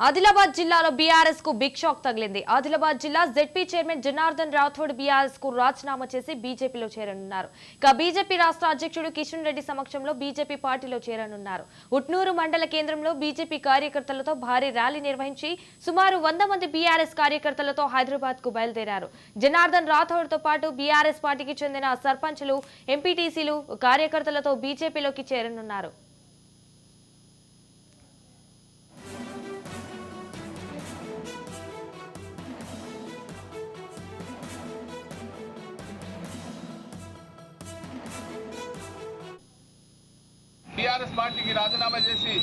ఆదిలాబాద్ జిల్లాలో బీఆర్ఎస్ కు big shock తగిలింది. ఆదిలాబాద్ జిల్లా ZP chairman Janardhan Rathod BRS కు రాజీనామా చేసి బీజేపీలో చేరనున్నారు. ఇక బీజేపీ రాష్ట్ర అధ్యక్షుడు కిషన్ రెడ్డి సమక్షంలో బీజేపీ పార్టీలో చేరనున్నారు. ఉట్నూరు మండల కేంద్రంలో బీజేపీ కార్యకర్తలతో భారీ ర్యాలీ నిర్వహించి సుమారు 100 మంది బీఆర్ఎస్ కార్యకర్తలతో హైదరాబాద్ కు బయలుదేరారు. జనార్దన్ రాథోడ్ తో పాటు బీఆర్ఎస్ పార్టీకి చెందిన సర్పంచులు, ఎంపీటీసీలు కార్యకర్తలతో బీజేపీలోకి చేరనున్నారు. టీఆర్ఎస్ పార్టీకి రాజీనామా చేసి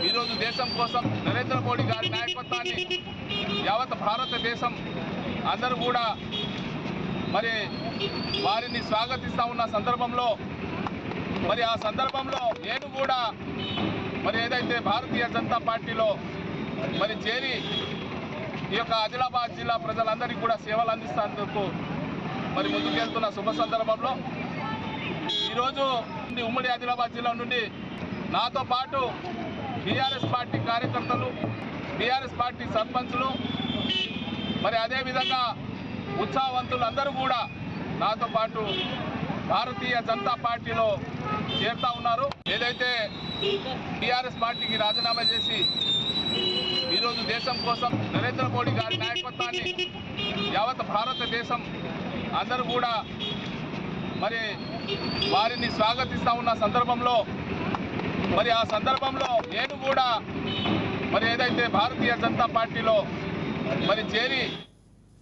ఈరోజు దేశం కోసం నరేంద్ర మోడీ గారి నాయకత్వాన్ని యావత్ భారతదేశం అందరూ కూడా మరి వారిని స్వాగతిస్తూ ఉన్న సందర్భంలో ఆ సందర్భంలో నేను కూడా ఏదైతే భారతీయ జనతా పార్టీలో చేరి ఈ యొక్క ఆదిలాబాద్ జిల్లా ప్రజలందరికీ కూడా సేవలు అందిస్తేందుకు ముందుకెళ్తున్న శుభ సందర్భంలో ఈరోజు ఉమ్మడి ఆదిలాబాద్ జిల్లా నుండి నాతో పాటు బీఆర్ఎస్ పార్టీ కార్యకర్తలు, బీఆర్ఎస్ పార్టీ సర్పంచులు, అదేవిధంగా ఉత్సాహవంతులు అందరూ కూడా నాతో పాటు భారతీయ జనతా పార్టీలో చేరుతా ఉన్నారు. ఏదైతే టీఆర్ఎస్ పార్టీకి రాజీనామా చేసి ఈరోజు దేశం కోసం నరేంద్ర మోడీ గారి నాయకత్వాన్ని యావత్ భారతదేశం అందరూ కూడా వారిని స్వాగతిస్తూ ఉన్న సందర్భంలో ఆ సందర్భంలో నేను కూడా ఏదైతే భారతీయ జనతా పార్టీలో చేరి